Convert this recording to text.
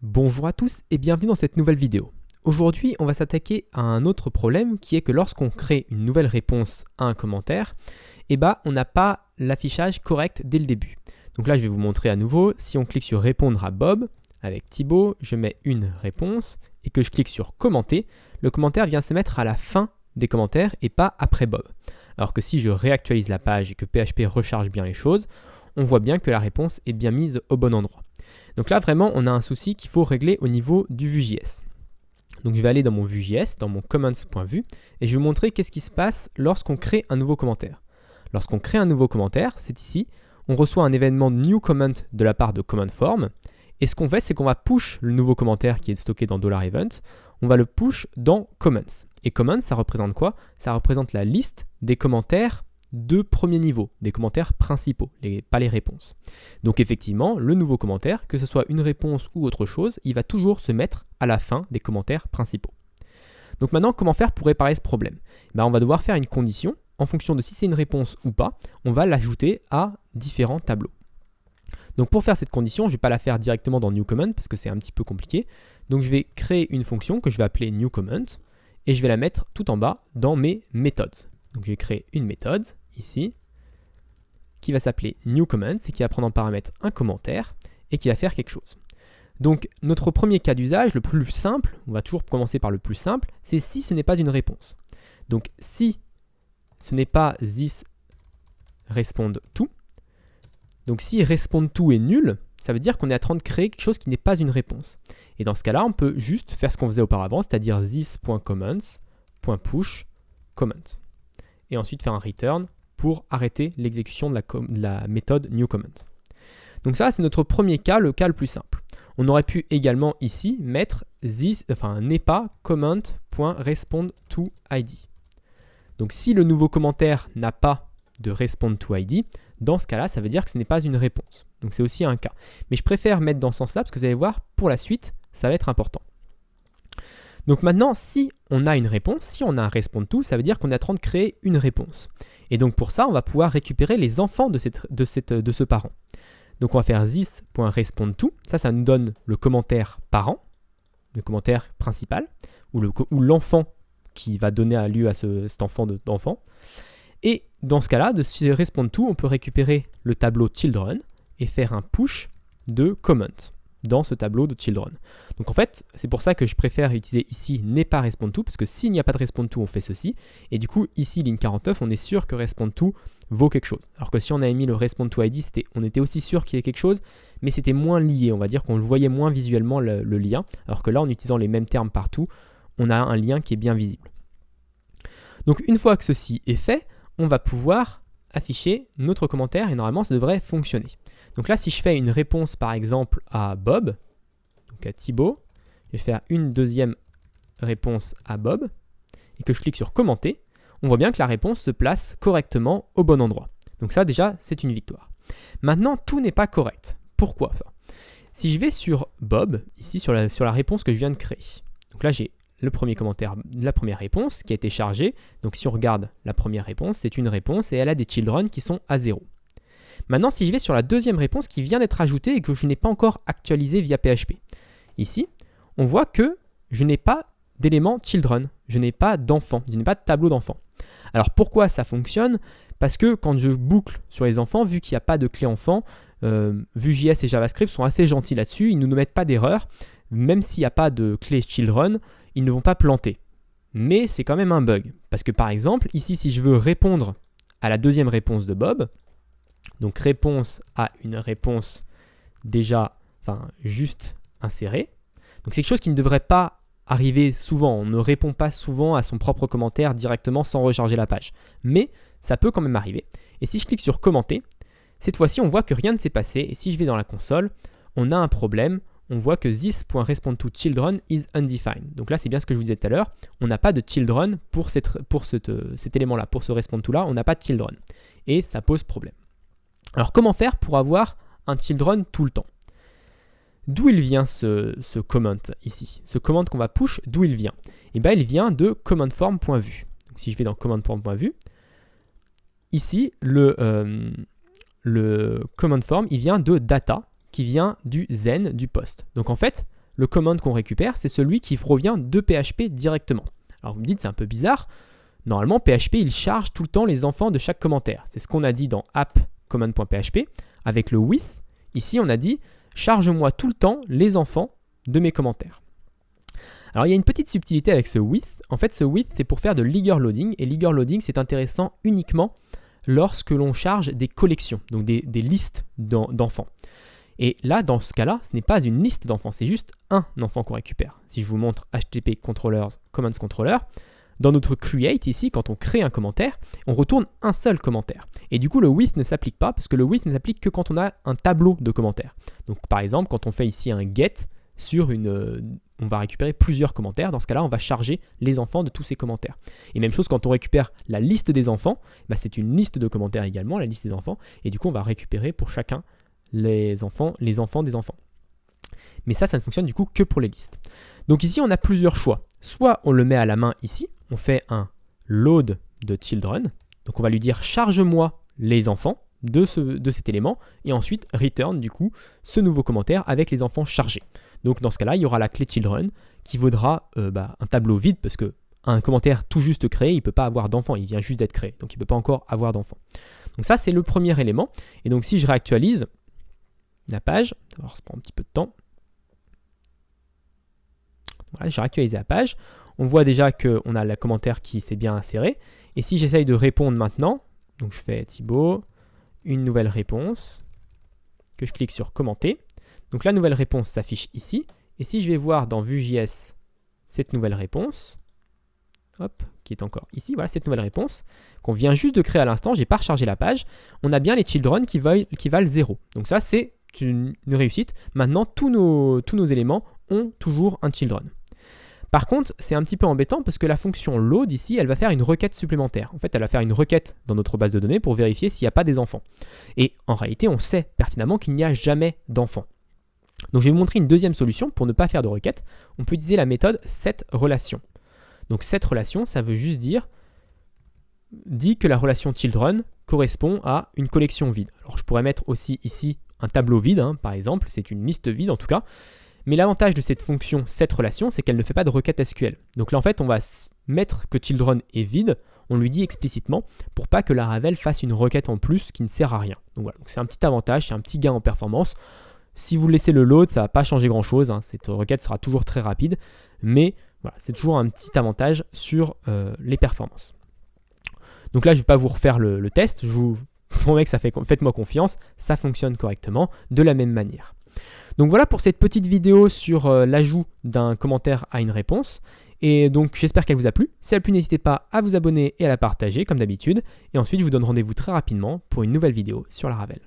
Bonjour à tous et bienvenue dans cette nouvelle vidéo. Aujourd'hui, on va s'attaquer à un autre problème qui est que lorsqu'on crée une nouvelle réponse à un commentaire, on n'a pas l'affichage correct dès le début. Donc là, je vais vous montrer à nouveau. Si on clique sur répondre à Bob avec Thibaut, je mets une réponse et que je clique sur commenter, le commentaire vient se mettre à la fin des commentaires et pas après Bob. Alors que si je réactualise la page et que PHP recharge bien les choses, on voit bien que la réponse est bien mise au bon endroit. Donc là, vraiment, on a un souci qu'il faut régler au niveau du Vue.js. Donc je vais aller dans mon Vue.js, dans mon comments.vue, et je vais vous montrer qu'est-ce qui se passe lorsqu'on crée un nouveau commentaire. Lorsqu'on crée un nouveau commentaire, c'est ici, on reçoit un événement new comment de la part de comment form, et ce qu'on fait, c'est qu'on va push le nouveau commentaire qui est stocké dans $event, on va le push dans comments. Et comments, ça représente quoi? Ça représente la liste des commentaires de premier niveau, des commentaires principaux, pas les réponses. Donc effectivement, le nouveau commentaire, que ce soit une réponse ou autre chose, il va toujours se mettre à la fin des commentaires principaux. Donc maintenant, comment faire pour réparer ce problème? On va devoir faire une condition, en fonction de si c'est une réponse ou pas, on va l'ajouter à différents tableaux. Donc pour faire cette condition, je ne vais pas la faire directement dans new comment parce que c'est un petit peu compliqué. Donc je vais créer une fonction que je vais appeler new comment et je vais la mettre tout en bas dans mes methods. Donc je vais créer une méthode ici, qui va s'appeler new comments et qui va prendre en paramètre un commentaire et qui va faire quelque chose. Donc notre premier cas d'usage, le plus simple, on va toujours commencer par le plus simple, c'est si ce n'est pas une réponse. Donc si ce n'est pas this respond to, donc si respond to est nul, ça veut dire qu'on est en train de créer quelque chose qui n'est pas une réponse. Et dans ce cas-là, on peut juste faire ce qu'on faisait auparavant, c'est-à-dire this.comments.push comment. Et ensuite faire un return pour arrêter l'exécution de la méthode newComment. Donc ça, c'est notre premier cas, le cas le plus simple. On aurait pu également ici mettre n'est pas comment.respondToID. Donc si le nouveau commentaire n'a pas de respondToID, dans ce cas-là, ça veut dire que ce n'est pas une réponse. Donc c'est aussi un cas. Mais je préfère mettre dans ce sens-là parce que vous allez voir, pour la suite, ça va être important. Donc maintenant, si on a une réponse, si on a un respond-to, ça veut dire qu'on est en train de créer une réponse. Et donc pour ça, on va pouvoir récupérer les enfants de ce parent. Donc on va faire this.respond-to, ça nous donne le commentaire parent, le commentaire principal, ou l'enfant qui va donner lieu à cet enfant d'enfant. Et dans ce cas-là, de ce respond-to, on peut récupérer le tableau children et faire un push de comment dans ce tableau de children. Donc en fait, c'est pour ça que je préfère utiliser ici n'est pas respond to, parce que s'il n'y a pas de respond to, on fait ceci. Et du coup, ici, ligne 49, on est sûr que respond to vaut quelque chose. Alors que si on avait mis le respond to ID, on était aussi sûr qu'il y ait quelque chose, mais c'était moins lié. On va dire qu'on le voyait moins visuellement le lien. Alors que là, en utilisant les mêmes termes partout, on a un lien qui est bien visible. Donc une fois que ceci est fait, on va pouvoir afficher notre commentaire et normalement, ça devrait fonctionner. Donc là, si je fais une réponse par exemple à Bob, donc à Thibaut, je vais faire une deuxième réponse à Bob, et que je clique sur commenter, on voit bien que la réponse se place correctement au bon endroit. Donc ça déjà, c'est une victoire. Maintenant, tout n'est pas correct. Pourquoi ça? Si je vais sur Bob, ici sur la réponse que je viens de créer, donc là j'ai le premier commentaire, la première réponse qui a été chargée. Donc si on regarde la première réponse, c'est une réponse et elle a des children qui sont à 0. Maintenant, si je vais sur la deuxième réponse qui vient d'être ajoutée et que je n'ai pas encore actualisée via PHP, ici, on voit que je n'ai pas d'élément children, je n'ai pas d'enfant, je n'ai pas de tableau d'enfant. Alors pourquoi ça fonctionne? Parce que quand je boucle sur les enfants, vu qu'il n'y a pas de clé enfant, Vue.js et JavaScript sont assez gentils là-dessus, ils ne nous mettent pas d'erreur, même s'il n'y a pas de clé children, ils ne vont pas planter. Mais c'est quand même un bug, parce que par exemple, ici, si je veux répondre à la deuxième réponse de Bob, donc réponse à une réponse déjà, juste insérée. Donc c'est quelque chose qui ne devrait pas arriver souvent. On ne répond pas souvent à son propre commentaire directement sans recharger la page. Mais ça peut quand même arriver. Et si je clique sur commenter, cette fois-ci on voit que rien ne s'est passé. Et si je vais dans la console, on a un problème. On voit que this.respondToChildren is undefined. Donc là c'est bien ce que je vous disais tout à l'heure. On n'a pas de children pour cet élément-là, pour ce respond-to-là, on n'a pas de children. Et ça pose problème. Alors comment faire pour avoir un children tout le temps? D'où il vient ce comment ici? Ce comment qu'on va push, d'où il vient? Il vient de commentForm.vue. Donc si je vais dans commentForm.vue, ici le commentForm il vient de data qui vient du zen du post. Donc en fait, le command qu'on récupère, c'est celui qui provient de PHP directement. Alors vous me dites, c'est un peu bizarre. Normalement, PHP, il charge tout le temps les enfants de chaque commentaire. C'est ce qu'on a dit dans app.command.php. Avec le with, ici, on a dit, charge-moi tout le temps les enfants de mes commentaires. Alors, il y a une petite subtilité avec ce with. En fait, ce with, c'est pour faire de l'eager loading. Et l'eager loading, c'est intéressant uniquement lorsque l'on charge des collections, donc des listes d'enfants. Et là, dans ce cas-là, ce n'est pas une liste d'enfants, c'est juste un enfant qu'on récupère. Si je vous montre HTTP controllers, commands controller, dans notre create ici, quand on crée un commentaire, on retourne un seul commentaire. Et du coup, le with ne s'applique pas, parce que le with ne s'applique que quand on a un tableau de commentaires. Donc par exemple, quand on fait ici un get sur on va récupérer plusieurs commentaires. Dans ce cas-là, on va charger les enfants de tous ces commentaires. Et même chose quand on récupère la liste des enfants, bah, c'est une liste de commentaires également, la liste des enfants. Et du coup, on va récupérer pour chacun les enfants des enfants. Mais ça ne fonctionne du coup que pour les listes. Donc ici, on a plusieurs choix. Soit on le met à la main ici, on fait un load de children. Donc on va lui dire charge-moi les enfants de cet élément et ensuite return du coup ce nouveau commentaire avec les enfants chargés. Donc dans ce cas-là, il y aura la clé children qui vaudra un tableau vide parce que un commentaire tout juste créé, il ne peut pas avoir d'enfants, il vient juste d'être créé, donc il ne peut pas encore avoir d'enfants. Donc ça, c'est le premier élément. Et donc si je réactualise la page, alors ça prend un petit peu de temps. Voilà, j'ai réactualisé la page. On voit déjà qu'on a le commentaire qui s'est bien inséré. Et si j'essaye de répondre maintenant, donc je fais Thibaut, une nouvelle réponse, que je clique sur commenter. Donc la nouvelle réponse s'affiche ici. Et si je vais voir dans Vue.js cette nouvelle réponse, hop, qui est encore ici, voilà cette nouvelle réponse, qu'on vient juste de créer à l'instant, je n'ai pas rechargé la page, on a bien les children qui valent 0. Donc ça, c'est une réussite. Maintenant, tous nos éléments ont toujours un children. Par contre, c'est un petit peu embêtant parce que la fonction load ici, elle va faire une requête supplémentaire. En fait, elle va faire une requête dans notre base de données pour vérifier s'il n'y a pas des enfants. Et en réalité, on sait pertinemment qu'il n'y a jamais d'enfants. Donc je vais vous montrer une deuxième solution pour ne pas faire de requête. On peut utiliser la méthode setRelation. Donc setRelation, ça veut juste dit que la relation children correspond à une collection vide. Alors je pourrais mettre aussi ici un tableau vide, par exemple, c'est une liste vide en tout cas. Mais l'avantage de cette fonction setRelation, c'est qu'elle ne fait pas de requête SQL. Donc là en fait, on va mettre que children est vide, on lui dit explicitement pour pas que Laravel fasse une requête en plus qui ne sert à rien. Donc voilà, c'est un petit avantage, c'est un petit gain en performance. Si vous laissez le load, ça ne va pas changer grand-chose, cette requête sera toujours très rapide, mais voilà, c'est toujours un petit avantage sur les performances. Donc là, je ne vais pas vous refaire le test, je vous promets que faites-moi confiance, ça fonctionne correctement de la même manière. Donc voilà pour cette petite vidéo sur l'ajout d'un commentaire à une réponse. Et donc j'espère qu'elle vous a plu. Si elle a plu, n'hésitez pas à vous abonner et à la partager comme d'habitude. Et ensuite, je vous donne rendez-vous très rapidement pour une nouvelle vidéo sur Laravel.